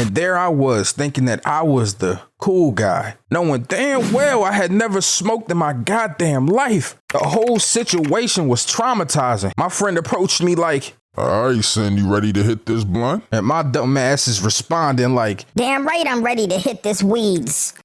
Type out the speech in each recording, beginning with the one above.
And there I was thinking that I was the cool guy, knowing damn well I had never smoked in my goddamn life. The whole situation was traumatizing. My friend approached me like, "All right, son, you ready to hit this blunt?" And my dumb ass is responding like, "Damn right I'm ready to hit this weeds."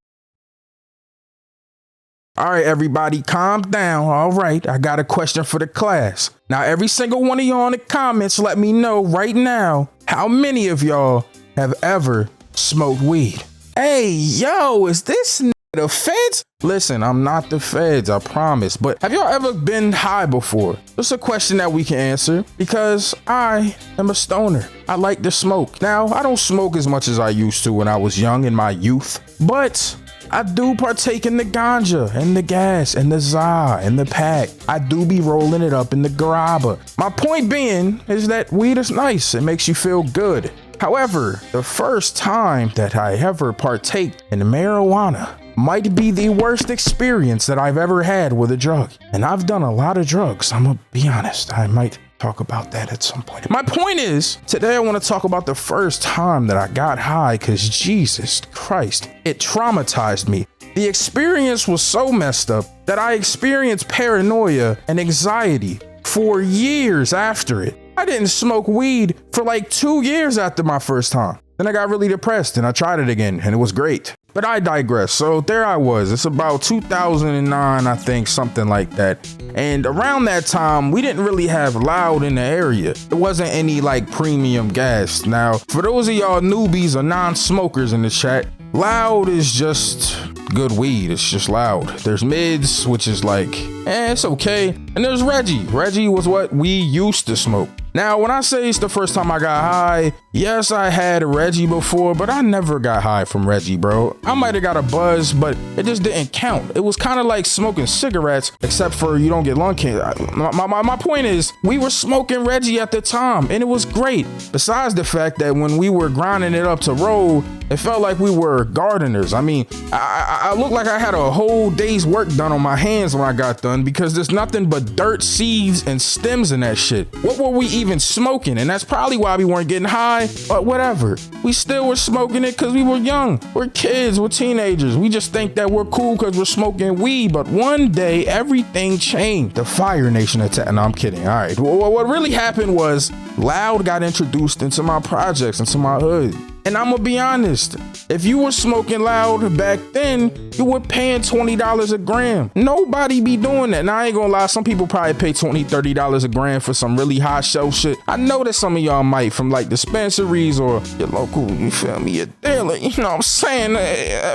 "All right, everybody, calm down. All right, I got a question for the class. Now, every single one of y'all in the comments, let me know right now, how many of y'all have ever smoked weed?" Hey, yo, is this the feds? Listen, I'm not the feds, I promise. But have y'all ever been high before? It's a question that we can answer because I am a stoner. I like to smoke. Now, I don't smoke as much as I used to when I was young in my youth, but I do partake in the ganja and the gas and the za and the pack. I do be rolling it up in the grabber. My point being is that weed is nice. It makes you feel good. However, the first time that I ever partake in marijuana might be the worst experience that I've ever had with a drug. And I've done a lot of drugs. I'm gonna be honest. I might talk about that at some point. My point is, today I want to talk about the first time that I got high, because Jesus Christ, it traumatized me. The experience was so messed up that I experienced paranoia and anxiety for years after it. I didn't smoke weed for like 2 years after my first time. Then I got really depressed and I tried it again and it was great. But I digress. So there I was. It's about 2009, I think, something like that. And around that time, we didn't really have loud in the area. There wasn't any like premium gas. Now, for those of y'all newbies or non-smokers in the chat, loud is just good weed. It's just loud. There's mids, which is like, it's okay. And there's Reggie. Reggie was what we used to smoke. Now, when I say it's the first time I got high, yes, I had Reggie before, but I never got high from Reggie, bro. I might have got a buzz, but it just didn't count. It was kind of like smoking cigarettes, except for you don't get lung cancer. My point is, we were smoking Reggie at the time, and it was great. Besides the fact that when we were grinding it up to roll, it felt like we were gardeners. I mean, I looked like I had a whole day's work done on my hands when I got done, because there's nothing but dirt, seeds, and stems in that shit. What were we even smoking? And that's probably why we weren't getting high, but whatever. We still were smoking it because we were young. We're kids, we're teenagers. We just think that we're cool because we're smoking weed. But one day, everything changed. The Fire Nation attack. No, I'm kidding. All right. What really happened was Loud got introduced into my projects, into my hood. And I'm gonna be honest, if you were smoking Loud back then, you were paying $20 a gram. Nobody be doing that. Now, I ain't gonna lie, some people probably pay $20, $30 a gram for some really high shelf shit. I know that some of y'all might, from like dispensaries or your local, you feel me, your dealer, you know what I'm saying?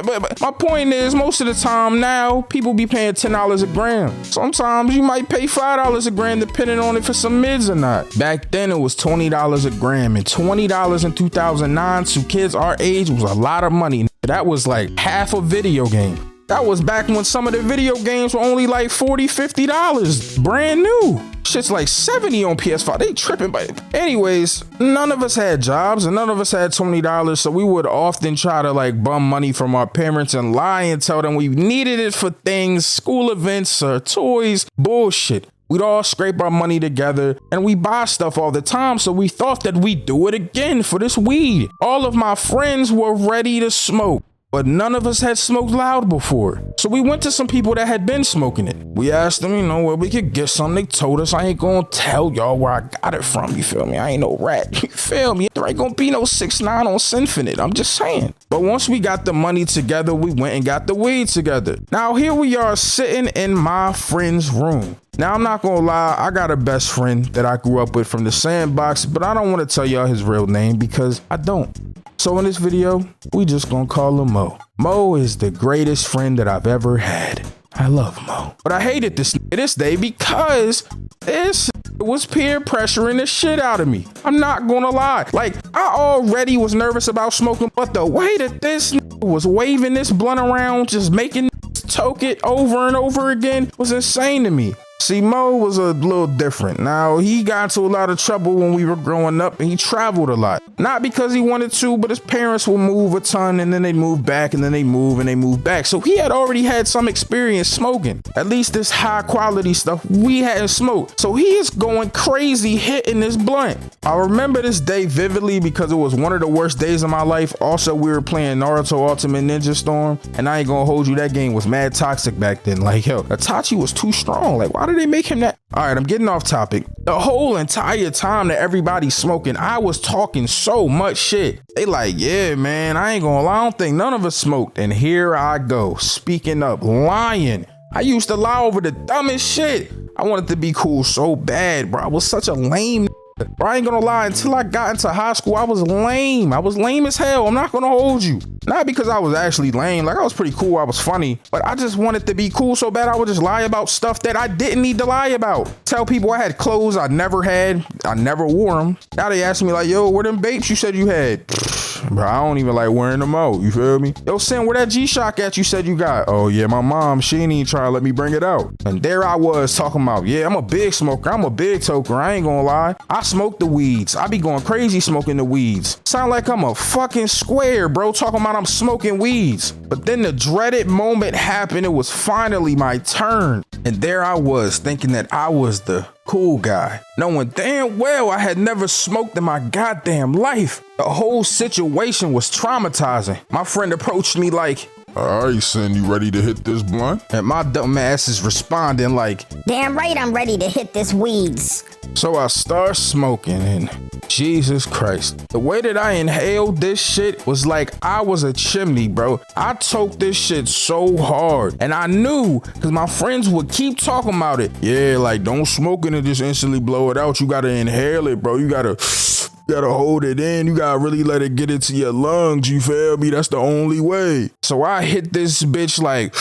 But my point is, most of the time now, people be paying $10 a gram. Sometimes you might pay $5 a gram depending on if it's some mids or not. Back then, it was $20 a gram, and $20 in 2009 to kids our age was a lot of money. That was like half a video game. That was back when some of the video games were only like $40, $50, brand new. Shit's like 70 on PS5. They tripping, but anyways, none of us had jobs and none of us had $20, so we would often try to like bum money from our parents and lie and tell them we needed it for things, school events or toys, bullshit. We'd all scrape our money together and we buy stuff all the time, so we thought that we'd do it again for this weed. All of my friends were ready to smoke, but none of us had smoked Loud before. So we went to some people that had been smoking it. We asked them, you know, where we could get some. They told us, I ain't gonna tell y'all where I got it from, you feel me? I ain't no rat, you feel me? There ain't gonna be no 6ix9ine on Sinfinite, I'm just saying. But once we got the money together, we went and got the weed together. Now here we are sitting in my friend's room. Now, I'm not gonna lie, I got a best friend that I grew up with from the sandbox, but I don't want to tell y'all his real name because I don't. So in this video, we just gonna call him Mo. Mo is the greatest friend that I've ever had. I love Mo. But I hated this day because this was peer pressuring the shit out of me. I'm not gonna lie. Like, I already was nervous about smoking, but the way that this was waving this blunt around, just making toke it over and over again was insane to me. See, Mo was a little different. Now, he got into a lot of trouble when we were growing up and he traveled a lot. Not because he wanted to, but his parents would move a ton and then they'd move back and then they move and they move back. So he had already had some experience smoking. At least this high quality stuff we hadn't smoked. So he is going crazy hitting this blunt. I remember this day vividly because it was one of the worst days of my life. Also, we were playing Naruto Ultimate Ninja Storm and I ain't gonna hold you, that game was mad toxic back then. Like, yo, Itachi was too strong. Like, why did they make him that? All right, I'm getting off topic. The whole entire time that everybody's smoking, I was talking so much shit. They like, yeah, man, I ain't gonna lie, I don't think none of us smoked. And here I go, speaking up, lying. I used to lie over the dumbest shit. I wanted to be cool so bad, bro. I was such a lame. Bro, I ain't gonna lie, until I got into high school, I was lame. I was lame as hell. I'm not gonna hold you. Not because I was actually lame. Like, I was pretty cool. I was funny. But I just wanted to be cool so bad I would just lie about stuff that I didn't need to lie about. Tell people I had clothes I never had. I never wore them. Now they ask me like, yo, where them babes you said you had? Bro, I don't even like wearing them out. You feel me? Yo, Sin, where that G-Shock at you said you got? Oh, yeah, my mom, she ain't even trying to let me bring it out. And there I was talking about, yeah, I'm a big smoker. I'm a big toker. I ain't gonna lie. I smoke the weeds. I be going crazy smoking the weeds. Sound like I'm a fucking square, bro, talking about I'm smoking weeds. But then the dreaded moment happened. It was finally my turn. And there I was thinking that I was the cool guy, knowing damn well I had never smoked in my goddamn life. The whole situation was traumatizing. My friend approached me like, All right, Sin, you ready to hit this blunt? and my dumb ass is responding like, Damn right I'm ready to hit this weeds. so I start smoking and Jesus Christ. The way that I inhaled this shit was like I was a chimney, bro. I toked this shit so hard. And I knew because my friends would keep talking about it. Yeah, like don't smoke it and just instantly blow it out. You gotta inhale it, bro. You gotta hold it in. You gotta really let it get into your lungs. You feel me? That's the only way. So I hit this bitch like,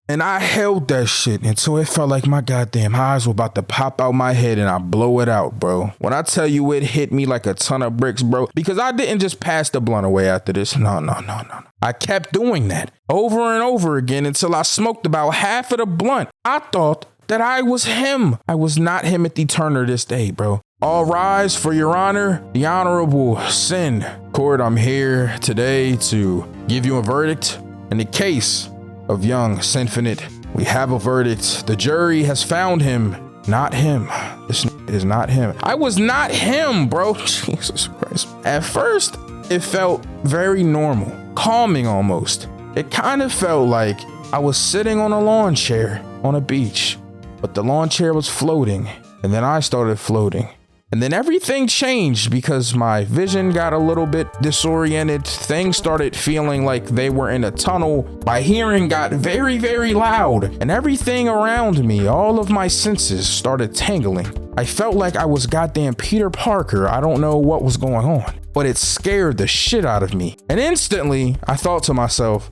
and I held that shit until it felt like my goddamn eyes were about to pop out my head and I blow it out, bro. When I tell you it hit me like a ton of bricks, bro, because I didn't just pass the blunt away after this. No. I kept doing that over and over again until I smoked about half of the blunt. I thought that I was him. I was not Timothy Turner this day, bro. All rise for your honor, the Honorable Sin. Court, I'm here today to give you a verdict in the case of young Sinfinite. We have a verdict. The jury has found him, not him. This is not him. I was not him, bro. Jesus Christ. At first, it felt very normal, calming almost. It kind of felt like I was sitting on a lawn chair on a beach, but the lawn chair was floating, and then I started floating. And then everything changed because my vision got a little bit disoriented. Things started feeling like they were in a tunnel. My hearing got very, very loud. And everything around me, all of my senses started tingling. I felt like I was goddamn Peter Parker. I don't know what was going on, but it scared the shit out of me. And instantly, I thought to myself,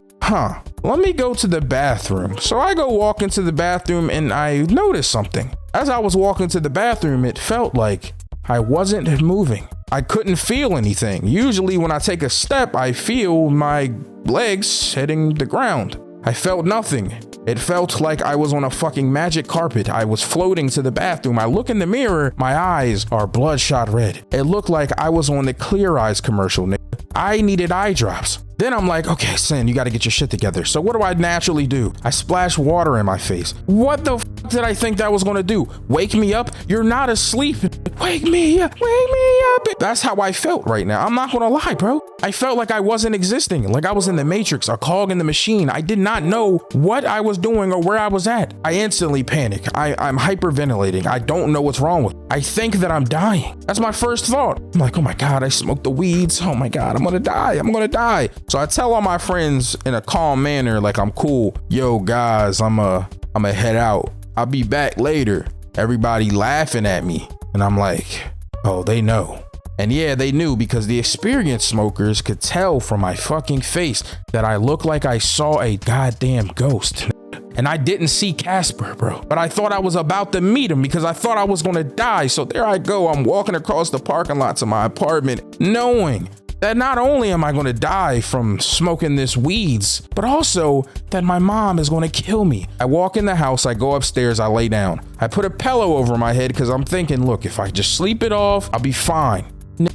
let me go to the bathroom. So I go walk into the bathroom and I noticed something. As I was walking to the bathroom, it felt like I wasn't moving. I couldn't feel anything. Usually when I take a step, I feel my legs hitting the ground. I felt nothing. It felt like I was on a fucking magic carpet. I was floating to the bathroom. I look in the mirror. My eyes are bloodshot red. It looked like I was on the Clear Eyes commercial, nigga. I needed eye drops. Then I'm like, okay, Sin, you got to get your shit together. So what do I naturally do? I splash water in my face. What the did I think that was going to do? Wake me up? You're not asleep. Wake me up. Wake me up. That's how I felt right now. I'm not going to lie, bro. I felt like I wasn't existing, like I was in the Matrix, a cog in the machine. I did not know what I was doing or where I was at. I instantly panic. I'm hyperventilating. I don't know what's wrong with me. I think that I'm dying. That's my first thought. I'm like, oh my God, I smoked the weeds. Oh my God, I'm going to die. I'm going to die. So I tell all my friends in a calm manner, like I'm cool. Yo, guys, I'm a head out. I'll be back later. Everybody laughing at me. And I'm like, oh, they know. And yeah, they knew because the experienced smokers could tell from my fucking face that I looked like I saw a goddamn ghost. And I didn't see Casper, bro. But I thought I was about to meet him because I thought I was going to die. So there I go. I'm walking across the parking lot to my apartment, knowing that not only am I going to die from smoking this weeds, but also that my mom is going to kill me. I walk in the house, I go upstairs, I lay down. I put a pillow over my head because I'm thinking, look, if I just sleep it off, I'll be fine.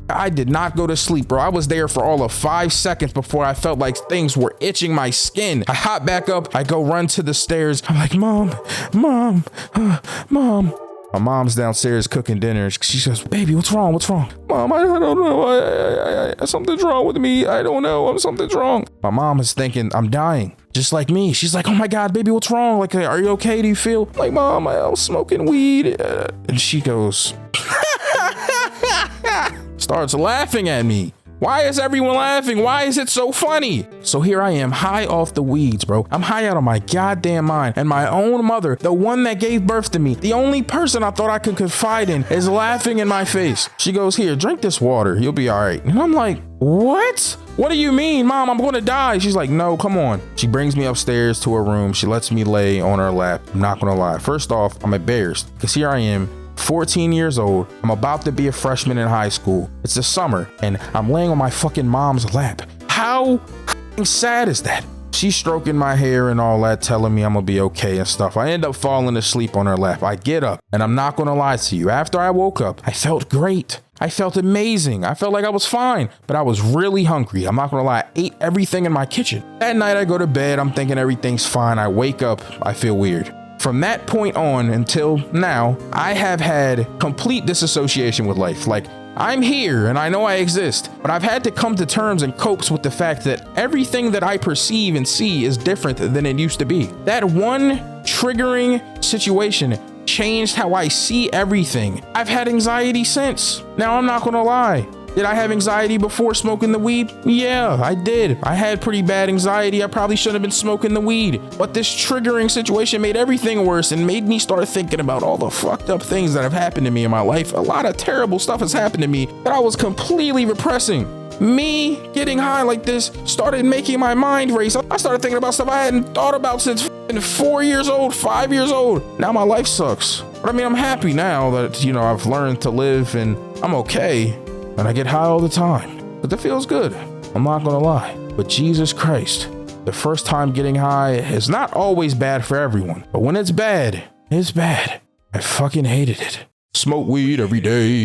I did not go to sleep, bro. I was there for all of 5 seconds before I felt like things were itching my skin. I hop back up, I go run to the stairs. I'm like, Mom. My mom's downstairs cooking dinner. She says, baby, what's wrong? Mom, I don't know. Something's wrong with me. I don't know. Something's wrong. My mom is thinking I'm dying, just like me. She's like, oh my God, baby, what's wrong? Like, are you okay? Do you feel? I'm like, Mom, I was smoking weed. And she goes, starts laughing at me. Why is everyone laughing? Why is it so funny? So here I am, high off the weeds, bro. I'm high out of my goddamn mind. And my own mother, the one that gave birth to me, the only person I thought I could confide in, is laughing in my face. She goes, here, drink this water. You'll be all right. And I'm like, what? What do you mean, Mom? I'm going to die. She's like, no, come on. She brings me upstairs to her room. She lets me lay on her lap. I'm not going to lie. First off, I'm embarrassed because here I am, 14 years old. I'm about to be a freshman in high school. It's the summer and I'm laying on my fucking mom's lap. How sad is that? She's stroking my hair and all that, telling me I'm gonna be okay and stuff. I end up falling asleep on her lap. I get up and I'm not gonna lie to you. After I woke up, I felt great. I felt amazing. I felt like I was fine, but I was really hungry. I'm not gonna lie. I ate everything in my kitchen. That night I go to bed. I'm thinking everything's fine. I wake up. I feel weird. From that point on until now, I have had complete disassociation with life. Like, I'm here and I know I exist, but I've had to come to terms and cope with the fact that everything that I perceive and see is different than it used to be. That one triggering situation changed how I see everything. I've had anxiety since. Now, I'm not gonna lie. Did I have anxiety before smoking the weed? Yeah, I did. I had pretty bad anxiety. I probably shouldn't have been smoking the weed. But this triggering situation made everything worse and made me start thinking about all the fucked up things that have happened to me in my life. A lot of terrible stuff has happened to me that I was completely repressing. Me getting high like this started making my mind race. I started thinking about stuff I hadn't thought about since 4 years old, 5 years old. Now my life sucks. But I mean, I'm happy now that, I've learned to live and I'm okay. And I get high all the time, but that feels good. I'm not gonna lie. But Jesus Christ, the first time getting high is not always bad for everyone. But when it's bad, it's bad. I fucking hated it. Smoke weed every day.